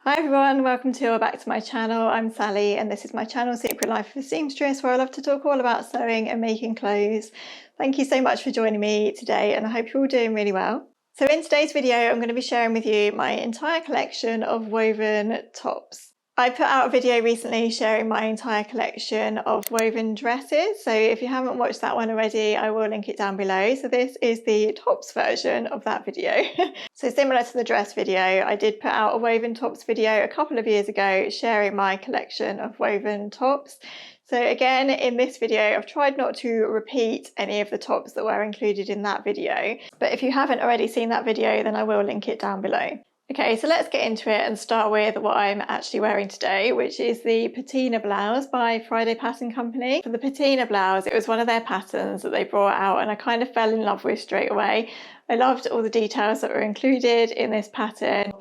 Hi everyone, welcome to or back to my channel. I'm Sally and this is my channel Secret Life of a Seamstress, where I love to talk all about sewing and making clothes. Thank you so much for joining me today and I hope you're all doing really well. So in today's video I'm going to be sharing with you my entire collection of woven tops. I put out a video recently sharing my entire collection of woven dresses, so if you haven't watched that one already I will link it down below. So this is the tops version of that video. So similar to the dress video, I did put out a woven tops video a couple of years ago sharing my collection of woven tops. So again, in this video, I've tried not to repeat any of the tops that were included in that video, but if you haven't already seen that video, then I will link it down below. Okay, so let's get into it and start with what I'm actually wearing today, which is the patina blouse by Friday Pattern Company. For the patina blouse, it was one of their patterns that they brought out and I kind of fell in love with straight away. I loved all the details that were included in this pattern.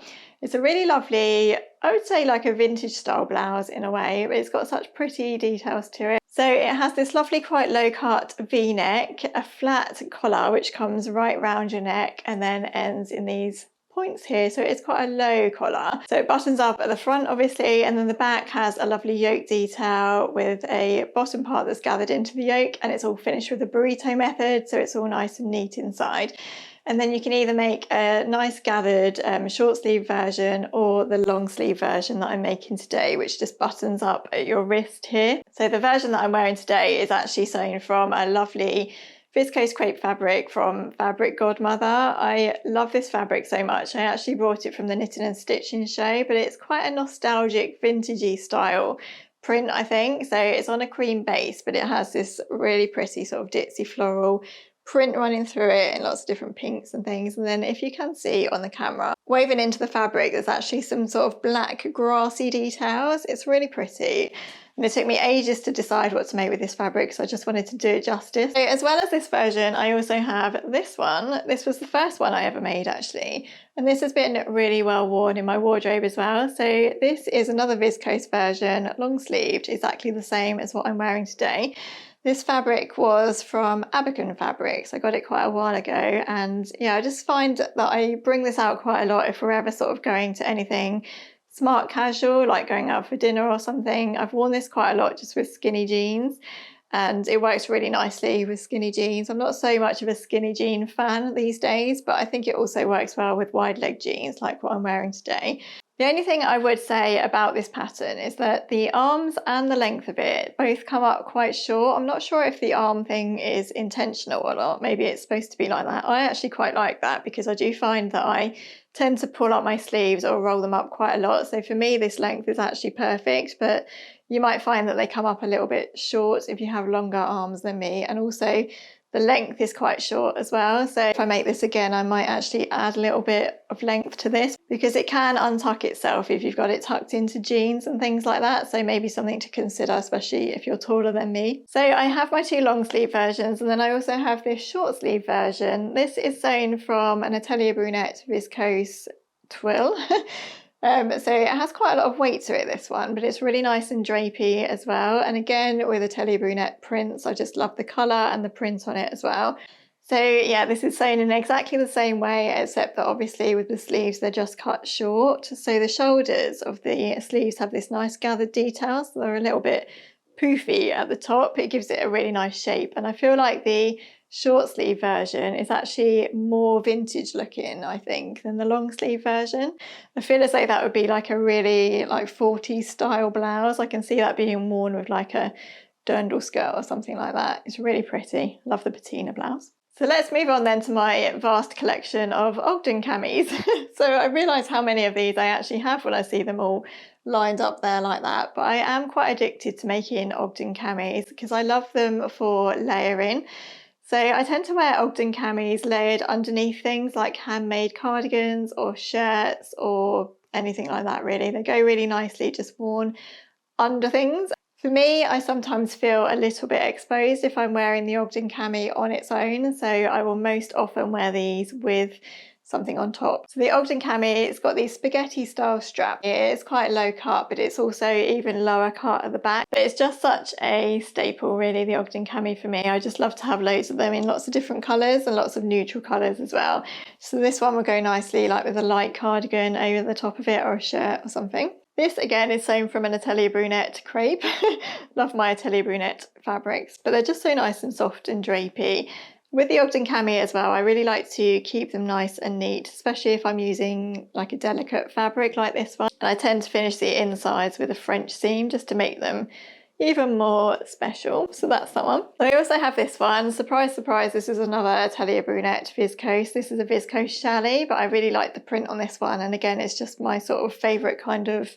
It's a really lovely, I would say like a vintage style blouse in a way, but it's got such pretty details to it. So it has this lovely quite low cut V-neck, a flat collar which comes right round your neck and then ends in these points here, so it's quite a low collar. So it buttons up at the front obviously, and then the back has a lovely yoke detail with a bottom part that's gathered into the yoke, and it's all finished with the burrito method, so it's all nice and neat inside. And then you can either make a nice gathered short sleeve version or the long sleeve version that I'm making today, which just buttons up at your wrist here. So the version that I'm wearing today is actually sewn from a lovely viscose crepe fabric from Fabric Godmother. I love this fabric so much. I actually brought it from the Knitting and Stitching show, but it's quite a nostalgic vintagey style print, I think. So it's on a cream base, but it has this really pretty sort of ditzy floral print running through it in lots of different pinks and things. And then if you can see on the camera, woven into the fabric, there's actually some sort of black grassy details. It's really pretty. And it took me ages to decide what to make with this fabric, so I just wanted to do it justice. So as well as this version, I also have this one. This was the first one I ever made actually, and this has been really well worn in my wardrobe as well. So this is another viscose version, long sleeved, exactly the same as what I'm wearing today. This fabric was from Abercon Fabrics. I got it quite a while ago, and yeah, I just find that I bring this out quite a lot if we're ever sort of going to anything smart casual, like going out for dinner or something. I've worn this quite a lot just with skinny jeans, and it works really nicely with skinny jeans. I'm not so much of a skinny jean fan these days, but I think it also works well with wide leg jeans like what I'm wearing today. The only thing I would say about this pattern is that the arms and the length of it both come up quite short. I'm not sure if the arm thing is intentional or not. Maybe it's supposed to be like that. I actually quite like that because I do find that I tend to pull up my sleeves or roll them up quite a lot. So for me, this length is actually perfect, but you might find that they come up a little bit short if you have longer arms than me. And also the length is quite short as well. So if I make this again, I might actually add a little bit of length to this because it can untuck itself if you've got it tucked into jeans and things like that. So maybe something to consider, especially if you're taller than me. So I have my two long sleeve versions, and then I also have this short sleeve version. This is sewn from an Atelier Brunette viscose twill. So it has quite a lot of weight to it, this one, but it's really nice and drapey as well. And again, with Atelier Brunette prints, I just love the colour and the print on it as well. So yeah, this is sewn in exactly the same way, except that obviously with the sleeves, they're just cut short. So the shoulders of the sleeves have this nice gathered detail, so they're a little bit poofy at the top. It gives it a really nice shape. And I feel like the short sleeve version is actually more vintage looking, I think, than the long sleeve version. I feel as though that would be like a really like 40s style blouse. I can see that being worn with like a dirndl skirt or something like that. It's really pretty. Love the patina blouse. So let's move on then to my vast collection of Ogden camis. So I realise how many of these I actually have when I see them all lined up there like that, but I am quite addicted to making Ogden camis because I love them for layering. So I tend to wear Ogden camis layered underneath things like handmade cardigans or shirts or anything like that really. They go really nicely just worn under things. For me, I sometimes feel a little bit exposed if I'm wearing the Ogden cami on its own, so I will most often wear these with something on top. So the Ogden cami, it's got these spaghetti style straps. It's quite low cut, but it's also even lower cut at the back. But it's just such a staple, really, the Ogden cami for me. I just love to have loads of them in lots of different colours and lots of neutral colours as well. So this one will go nicely like with a light cardigan over the top of it, or a shirt or something. This again is sewn from an Atelier Brunette crepe. Love my Atelier Brunette fabrics, but they're just so nice and soft and drapey. With the Ogden cami as well, I really like to keep them nice and neat, especially if I'm using like a delicate fabric like this one. And I tend to finish the insides with a French seam just to make them even more special. So that's that one. I also have this one. Surprise, surprise, this is another Atelier Brunette viscose. This is a viscose chalet, but I really like the print on this one. And again, it's just my sort of favourite kind of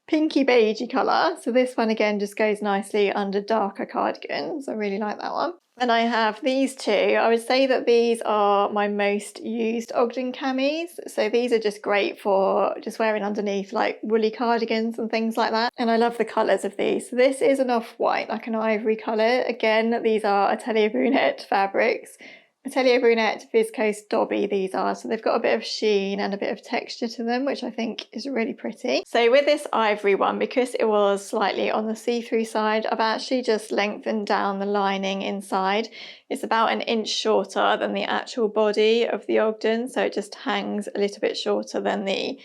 pinky beigey colour. So this one again just goes nicely under darker cardigans. I really like that one. And I have these two. I would say that these are my most used Ogden camis. So these are just great for just wearing underneath like woolly cardigans and things like that. And I love the colours of these. So this is an off-white, like an ivory colour. Again, these are Atelier Brunette fabrics. Atelier Brunette viscose dobby these are, so they've got a bit of sheen and a bit of texture to them, which I think is really pretty. So with this ivory one, because it was slightly on the see-through side, I've actually just lengthened down the lining inside. It's about an inch shorter than the actual body of the Ogden, so it just hangs a little bit shorter than the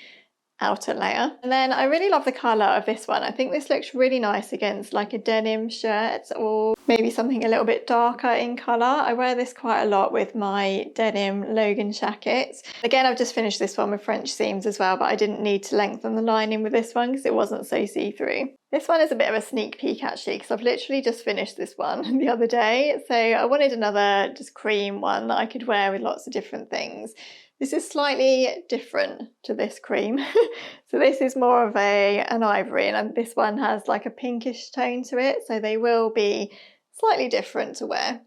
outer layer. And then I really love the colour of this one. I think this looks really nice against like a denim shirt or maybe something a little bit darker in colour. I wear this quite a lot with my denim Logan jackets. Again, I've just finished this one with French seams as well, but I didn't need to lengthen the lining with this one because it wasn't so see-through. This one is a bit of a sneak peek actually, because I've literally just finished this one the other day. So I wanted another just cream one that I could wear with lots of different things. This is slightly different to this cream. So this is more of an ivory, and this one has like a pinkish tone to it. So they will be slightly different to wear.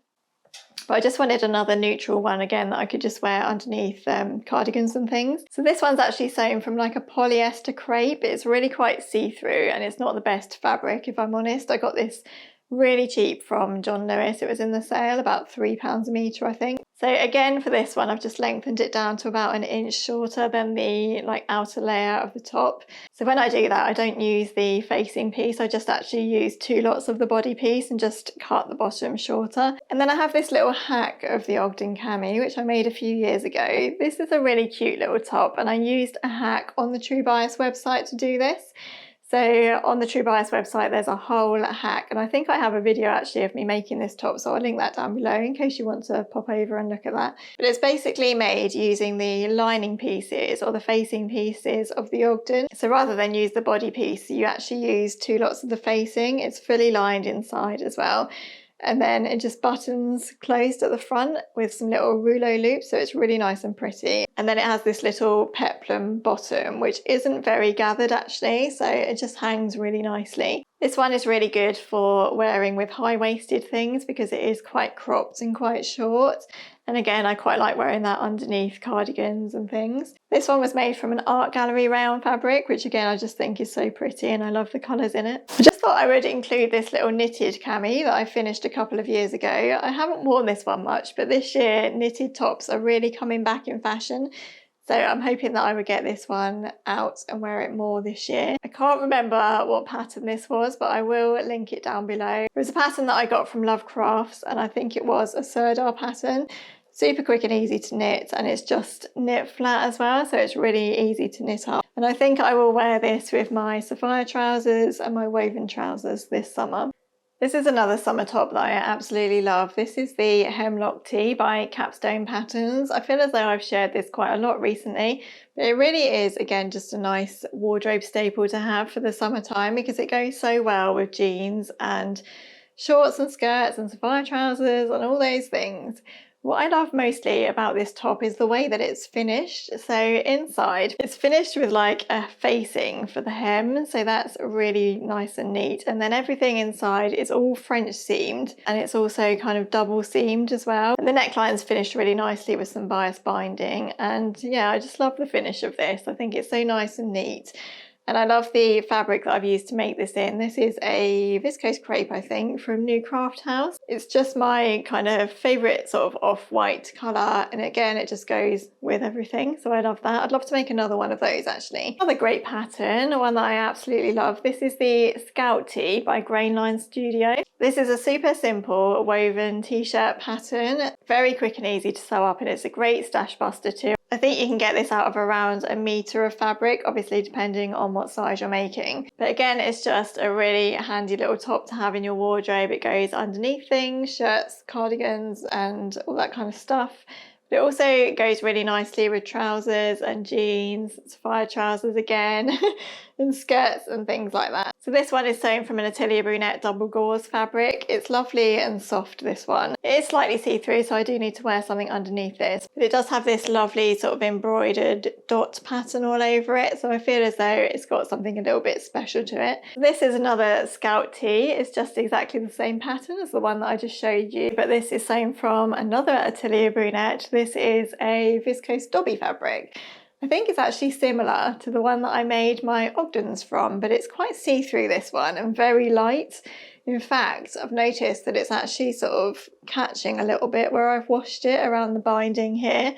But I just wanted another neutral one again that I could just wear underneath cardigans and things. So this one's actually sewn from like a polyester crepe. It's really quite see-through and it's not the best fabric, if I'm honest. I got this really cheap from John Lewis. It was in the sale, about £3 a metre I think. So again for this one I've just lengthened it down to about an inch shorter than the like outer layer of the top. So when I do that I don't use the facing piece, I just actually use 2 lots of the body piece and just cut the bottom shorter. And then I have this little hack of the Ogden cami which I made a few years ago. This is a really cute little top and I used a hack on the True Bias website to do this. So on the True Bias website there's a whole hack, and I think I have a video actually of me making this top, so I'll link that down below in case you want to pop over and look at that. But it's basically made using the lining pieces or the facing pieces of the Ogden. So rather than use the body piece, you actually use 2 lots of the facing. It's fully lined inside as well. And then it just buttons closed at the front with some little rouleau loops, so it's really nice and pretty. And then it has this little peplum bottom which isn't very gathered actually, so it just hangs really nicely. This one is really good for wearing with high-waisted things because it is quite cropped and quite short. And again, I quite like wearing that underneath cardigans and things. This one was made from an art gallery rayon fabric, which again, I just think is so pretty and I love the colours in it. I just thought I would include this little knitted cami that I finished a couple of years ago. I haven't worn this one much, but this year knitted tops are really coming back in fashion. So I'm hoping that I would get this one out and wear it more this year. I can't remember what pattern this was, but I will link it down below. It was a pattern that I got from Love Crafts, and I think it was a Serdar pattern. Super quick and easy to knit, and it's just knit flat as well, so it's really easy to knit up. And I think I will wear this with my sapphire trousers and my woven trousers this summer. This is another summer top that I absolutely love. This is the Hemlock Tee by Capstone Patterns. I feel as though I've shared this quite a lot recently, but it really is, again, just a nice wardrobe staple to have for the summertime because it goes so well with jeans and shorts and skirts and sapphire trousers and all those things. What I love mostly about this top is the way that it's finished. So inside, it's finished with like a facing for the hem. So that's really nice and neat. And then everything inside is all French seamed, and it's also kind of double seamed as well. And the neckline's finished really nicely with some bias binding. And yeah, I just love the finish of this. I think it's so nice and neat. And I love the fabric that I've used to make this in. This is a viscose crepe, I think, from New Craft House. It's just my kind of favourite sort of off-white colour, and again it just goes with everything, so I love that. I'd love to make another one of those actually. Another great pattern, one that I absolutely love. This is the Scout Tee by Grainline Studio. This is a super simple woven t-shirt pattern, very quick and easy to sew up, and it's a great stash buster too. I think you can get this out of around a metre of fabric, obviously depending on what size you're making. But again, it's just a really handy little top to have in your wardrobe. It goes underneath things, shirts, cardigans, and all that kind of stuff. But it also goes really nicely with trousers and jeans, fire trousers again, and skirts and things like that. So this one is sewn from an Atelier Brunette double gauze fabric. It's lovely and soft, this one. It is slightly see-through, so I do need to wear something underneath this. But it does have this lovely sort of embroidered dot pattern all over it, so I feel as though it's got something a little bit special to it. This is another Scout Tee. It's just exactly the same pattern as the one that I just showed you, but this is sewn from another Atelier Brunette. This is a viscose dobby fabric. I think it's actually similar to the one that I made my Ogdens from, but it's quite see-through, this one, and very light. In fact, I've noticed that it's actually sort of catching a little bit where I've washed it around the binding here.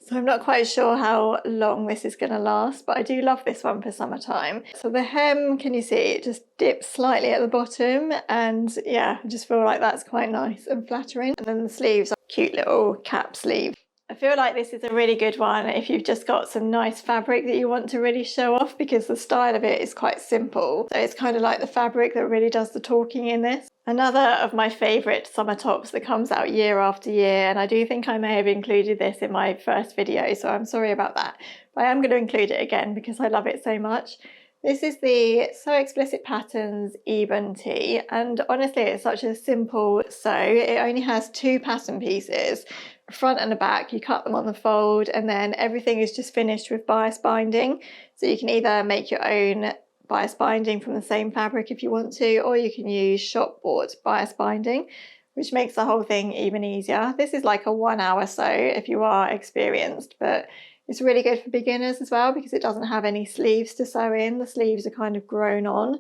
So I'm not quite sure how long this is going to last, but I do love this one for summertime. So the hem, can you see, it just dips slightly at the bottom, and yeah, I just feel like that's quite nice and flattering. And then the sleeves are cute little cap sleeve. I feel like this is a really good one if you've just got some nice fabric that you want to really show off, because the style of it is quite simple. So it's kind of like the fabric that really does the talking in this. Another of my favourite summer tops that comes out year after year, and I do think I may have included this in my first video, so I'm sorry about that. But I am going to include it again because I love it so much. This is the So Explicit Patterns Eben Tee, and honestly it's such a simple sew. It only has 2 pattern pieces, a front and a back. You cut them on the fold, and then everything is just finished with bias binding. So you can either make your own bias binding from the same fabric if you want to, or you can use shop bought bias binding, which makes the whole thing even easier. This is like a 1 hour sew if you are experienced, but it's really good for beginners as well because it doesn't have any sleeves to sew in. The sleeves are kind of grown on,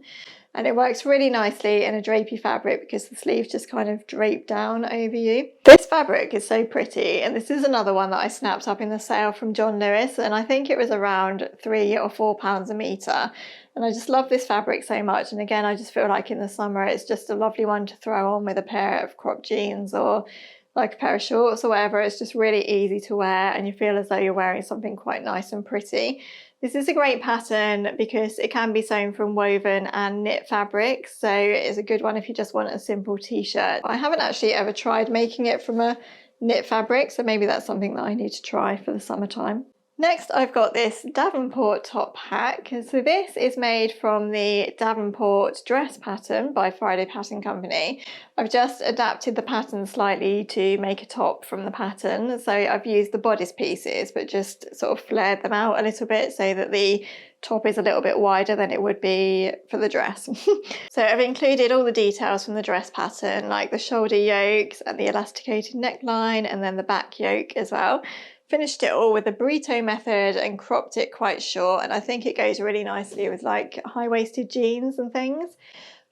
and it works really nicely in a drapey fabric because the sleeves just kind of drape down over you. This fabric is so pretty, and this is another one that I snapped up in the sale from John Lewis, and I think it was around £3 or £4 a metre. And I just love this fabric so much, and again I just feel like in the summer it's just a lovely one to throw on with a pair of cropped jeans or like a pair of shorts or whatever. It's just really easy to wear, and you feel as though you're wearing something quite nice and pretty. This is a great pattern because it can be sewn from woven and knit fabric, so it's a good one if you just want a simple t-shirt. I haven't actually ever tried making it from a knit fabric, so maybe that's something that I need to try for the summertime. Next, I've got this Davenport top hack. So this is made from the Davenport dress pattern by Friday Pattern Company. I've just adapted the pattern slightly to make a top from the pattern. So I've used the bodice pieces, but just sort of flared them out a little bit so that the top is a little bit wider than it would be for the dress. So I've included all the details from the dress pattern, like the shoulder yokes and the elasticated neckline, and then the back yoke as well. Finished it all with the burrito method and cropped it quite short, and I think it goes really nicely with like high-waisted jeans and things.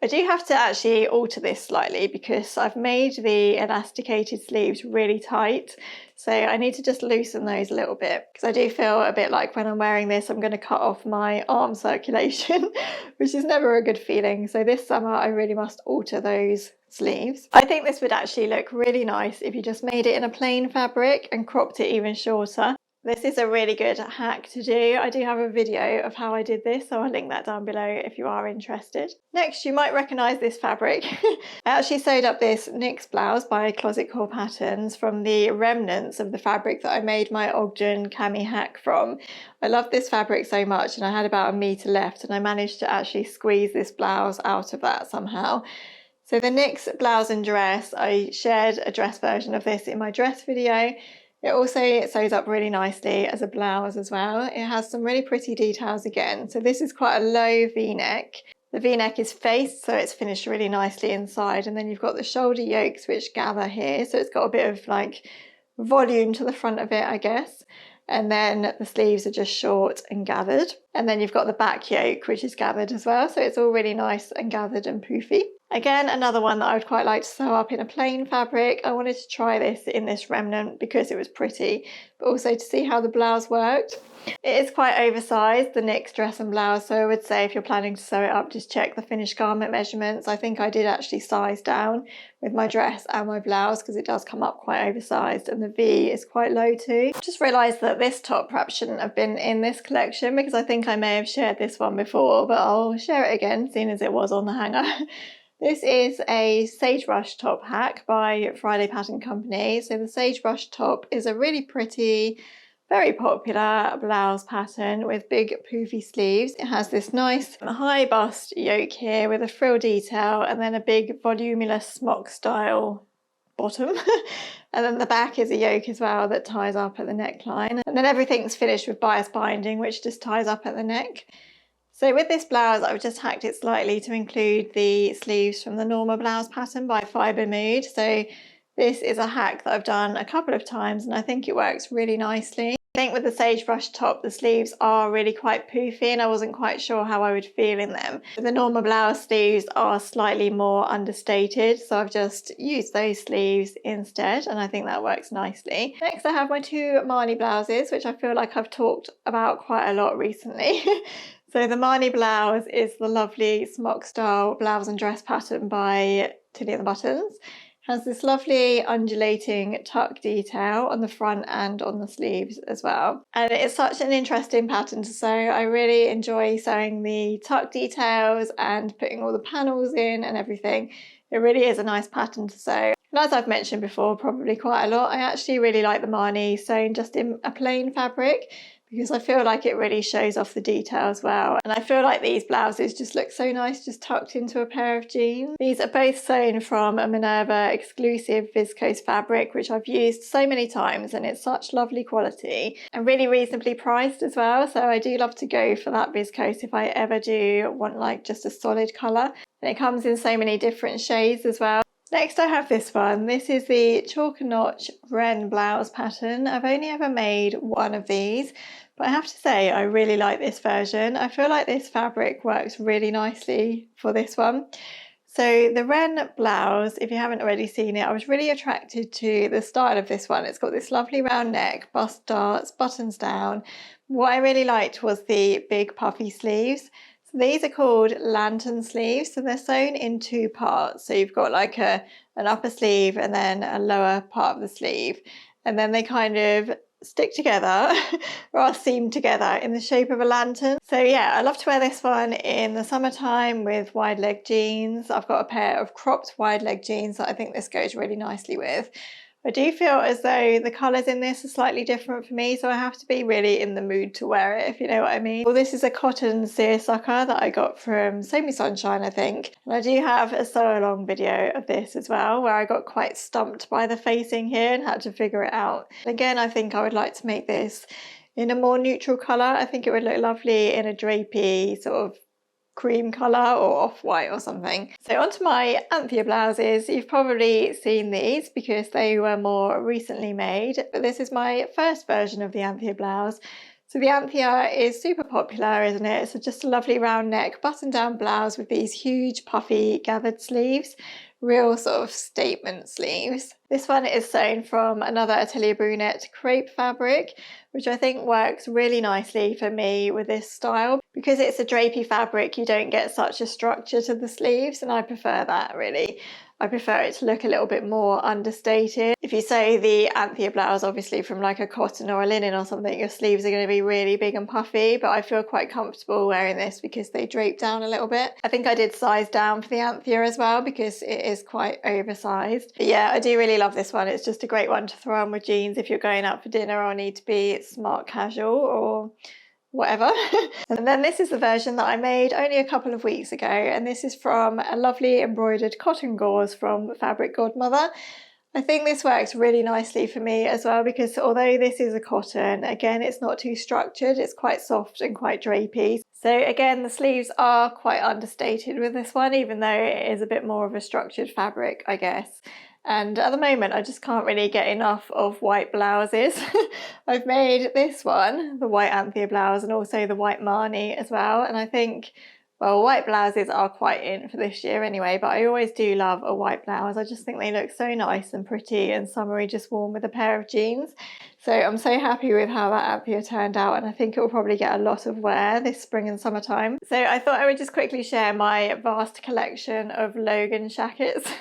I do have to actually alter this slightly because I've made the elasticated sleeves really tight, so I need to just loosen those a little bit because I do feel a bit like when I'm wearing this I'm going to cut off my arm circulation, which is never a good feeling. So this summer I really must alter those sleeves. I think this would actually look really nice if you just made it in a plain fabric and cropped it even shorter. This is a really good hack to do. I do have a video of how I did this, so I'll link that down below if you are interested. Next, you might recognise this fabric. I actually sewed up this NYX blouse by Closet Core Patterns from the remnants of the fabric that I made my Ogden cami hack from. I love this fabric so much, and I had about a metre left, and I managed to actually squeeze this blouse out of that somehow. So the NYX blouse and dress, I shared a dress version of this in my dress video. It also sews up really nicely as a blouse as well. It has some really pretty details again. So this is quite a low V-neck. The V-neck is faced, so it's finished really nicely inside. And then you've got the shoulder yokes which gather here. So it's got a bit of like volume to the front of it, I guess. and then the sleeves are just short and gathered. And then you've got the back yoke, which is gathered as well, so it's all really nice and gathered and poofy. Again, another one that I would quite like to sew up in a plain fabric. I wanted to try this in this remnant because it was pretty, but also to see how the blouse worked. It is quite oversized, the Nick's dress and blouse, so I would say if you're planning to sew it up, just check the finished garment measurements. I think I did actually size down with my dress and my blouse because it does come up quite oversized, and the V is quite low too. Just realised that this top perhaps shouldn't have been in this collection because I think I may have shared this one before, but I'll share it again seeing as it was on the hanger. This is a sagebrush top hack by Friday Pattern Company. So the sagebrush top is a really pretty, very popular blouse pattern with big poofy sleeves. It has this nice high bust yoke here with a frill detail and then a big voluminous smock style bottom. And then the back is a yoke as well that ties up at the neckline. And then everything's finished with bias binding, which just ties up at the neck. So with this blouse, I've just hacked it slightly to include the sleeves from the normal blouse pattern by Fibre Mood. So this is a hack that I've done a couple of times and I think it works really nicely. I think with the sagebrush top, the sleeves are really quite poofy and I wasn't quite sure how I would feel in them. The normal blouse sleeves are slightly more understated, so I've just used those sleeves instead and I think that works nicely. Next I have my two Marni blouses, which I feel like I've talked about quite a lot recently. So the Marni blouse is the lovely smock style blouse and dress pattern by Tilly and the Buttons. It has this lovely undulating tuck detail on the front and on the sleeves as well. And it's such an interesting pattern to sew. I really enjoy sewing the tuck details and putting all the panels in and everything. It really is a nice pattern to sew. And as I've mentioned before, probably quite a lot, I actually really like the Marni sewn just in a plain fabric, because I feel like it really shows off the details well. And I feel like these blouses just look so nice just tucked into a pair of jeans. These are both sewn from a Minerva exclusive viscose fabric, which I've used so many times and it's such lovely quality and really reasonably priced as well. So I do love to go for that viscose if I ever do want like just a solid colour. And it comes in so many different shades as well. Next I have this one. This is the Chalk and Notch Wren blouse pattern. I've only ever made one of these, but I have to say I really like this version. I feel like this fabric works really nicely for this one. So the Wren blouse, if you haven't already seen it, I was really attracted to the style of this one. It's got this lovely round neck, bust darts, buttons down. What I really liked was the big puffy sleeves. These are called lantern sleeves, so they're sewn in two parts. So you've got like an upper sleeve and then a lower part of the sleeve, and then they kind of stick together or are seamed together in the shape of a lantern. So yeah, I love to wear this one in the summertime with wide leg jeans. I've got a pair of cropped wide leg jeans that I think this goes really nicely with. I do feel as though the colours in this are slightly different for me, so I have to be really in the mood to wear it, if you know what I mean. Well, this is a cotton seersucker that I got from Sew Me Sunshine, I think. And I do have a sew along video of this as well, where I got quite stumped by the facing here and had to figure it out. Again, I think I would like to make this in a more neutral colour. I think it would look lovely in a drapey sort of cream colour or off-white or something. So onto my Anthea blouses. You've probably seen these because they were more recently made, but this is my first version of the Anthea blouse. So the Anthea is super popular, isn't it? It's just a lovely round neck button down blouse with these huge puffy gathered sleeves, real sort of statement sleeves. This one is sewn from another Atelier Brunette crepe fabric, which I think works really nicely for me with this style. Because it's a drapey fabric, you don't get such a structure to the sleeves, and I prefer that really. I prefer it to look a little bit more understated. If you sew the Anthea blouse obviously from like a cotton or a linen or something, your sleeves are going to be really big and puffy, but I feel quite comfortable wearing this because they drape down a little bit. I think I did size down for the Anthea as well because it is quite oversized. But yeah, I do really love this one. It's just a great one to throw on with jeans if you're going out for dinner or need to be smart casual or whatever. And then this is the version that I made only a couple of weeks ago, and this is from a lovely embroidered cotton gauze from Fabric Godmother. I think this works really nicely for me as well because although this is a cotton, again it's not too structured, it's quite soft and quite drapey. So again, the sleeves are quite understated with this one, even though it is a bit more of a structured fabric, I guess. And at the moment I just can't really get enough of white blouses. I've made this one, the white Anthea blouse, and also the white Marnie as well, and I think, well, white blouses are quite in for this year anyway, but I always do love a white blouse. I just think they look so nice and pretty and summery, just worn with a pair of jeans. So I'm so happy with how that Anthea turned out, and I think it will probably get a lot of wear this spring and summertime. So I thought I would just quickly share my vast collection of Logan shackets.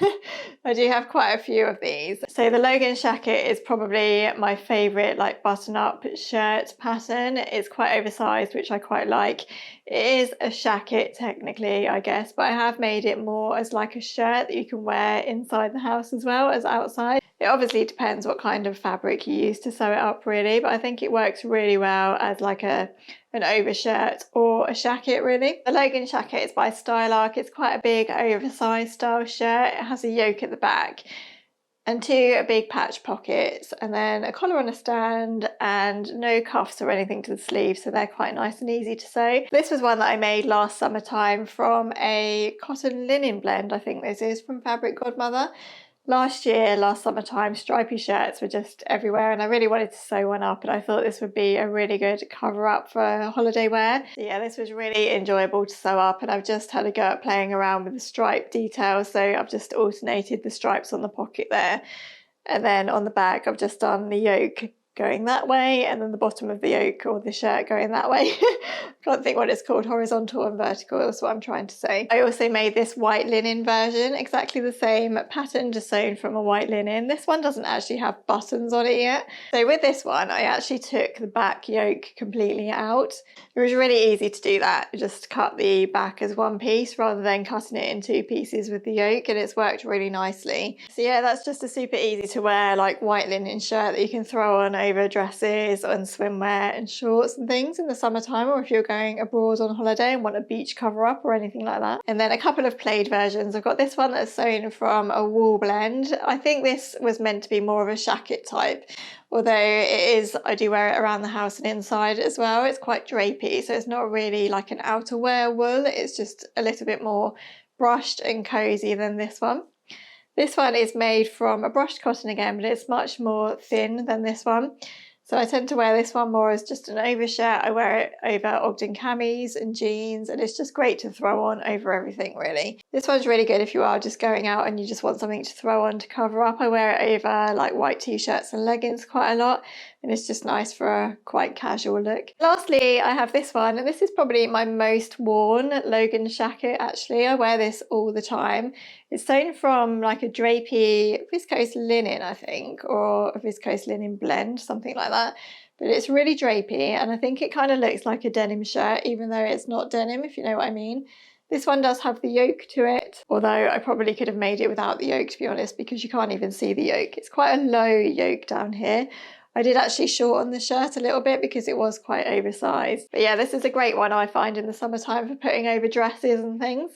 I do have quite a few of these. So the Logan shacket is probably my favourite like button-up shirt pattern. It's quite oversized, which I quite like. It is a shacket technically, I guess, but I have made it more as like a shirt that you can wear inside the house as well as outside. It obviously depends what kind of fabric you use to sew it up really, but I think it works really well as like an overshirt or a shacket really. The Logan shacket is by Stylark. It's quite a big oversized style shirt. It has a yoke at the back and two big patch pockets, and then a collar on a stand, and no cuffs or anything to the sleeves, so they're quite nice and easy to sew. This was one that I made last summertime from a cotton linen blend. I think this is from Fabric Godmother. Last summertime, stripy shirts were just everywhere, and I really wanted to sew one up, and I thought this would be a really good cover up for holiday wear. So yeah, this was really enjoyable to sew up, and I've just had a go at playing around with the stripe details. So I've just alternated the stripes on the pocket there, and then on the back I've just done the yoke going that way, and then the bottom of the yoke or the shirt going that way. Can't think what it's called, horizontal and vertical, that's what I'm trying to say. I also made this white linen version, exactly the same pattern, just sewn from a white linen. This one doesn't actually have buttons on it yet. So with this one, I actually took the back yoke completely out. It was really easy to do that, just cut the back as one piece rather than cutting it in two pieces with the yoke, and it's worked really nicely. So yeah, that's just a super easy to wear like white linen shirt that you can throw on over dresses and swimwear and shorts and things in the summertime, or if you're going abroad on holiday and want a beach cover up or anything like that. And then a couple of plaid versions. I've got this one that's sewn from a wool blend. I think this was meant to be more of a shacket type, although it is, I do wear it around the house and inside as well. It's quite drapey, so it's not really like an outerwear wool, it's just a little bit more brushed and cozy than this one. This one is made from a brushed cotton again, but it's much more thin than this one. So I tend to wear this one more as just an overshirt. I wear it over Ogden camis and jeans, and it's just great to throw on over everything really. This one's really good if you are just going out and you just want something to throw on to cover up. I wear it over like white t-shirts and leggings quite a lot, and it's just nice for a quite casual look. Lastly, I have this one, and this is probably my most worn Logan shacket actually. I wear this all the time. It's sewn from like a drapey viscose linen, I think, or a viscose linen blend, something like that. But it's really drapey, and I think it kind of looks like a denim shirt, even though it's not denim, if you know what I mean. This one does have the yoke to it, although I probably could have made it without the yoke, to be honest, because you can't even see the yoke. It's quite a low yoke down here. I did actually shorten the shirt a little bit because it was quite oversized. But yeah, this is a great one I find in the summertime for putting over dresses and things.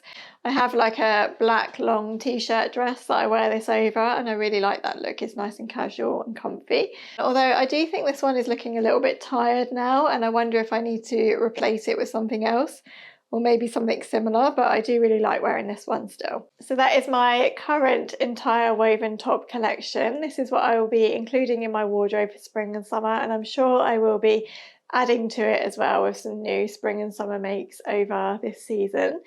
I have like a black long t-shirt dress that I wear this over, and I really like that look. It's nice and casual and comfy. Although I do think this one is looking a little bit tired now, and I wonder if I need to replace it with something else, or maybe something similar, but I do really like wearing this one still. So that is my current entire woven top collection. This is what I will be including in my wardrobe for spring and summer, and I'm sure I will be adding to it as well with some new spring and summer makes over this season.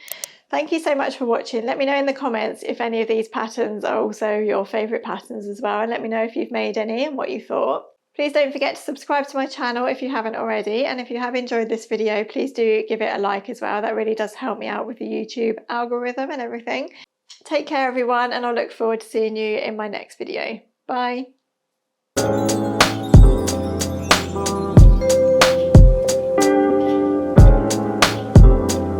Thank you so much for watching. Let me know in the comments if any of these patterns are also your favourite patterns as well, and let me know if you've made any and what you thought. Please don't forget to subscribe to my channel if you haven't already, and if you have enjoyed this video, please do give it a like as well. That really does help me out with the YouTube algorithm and everything. Take care everyone, and I'll look forward to seeing you in my next video. Bye!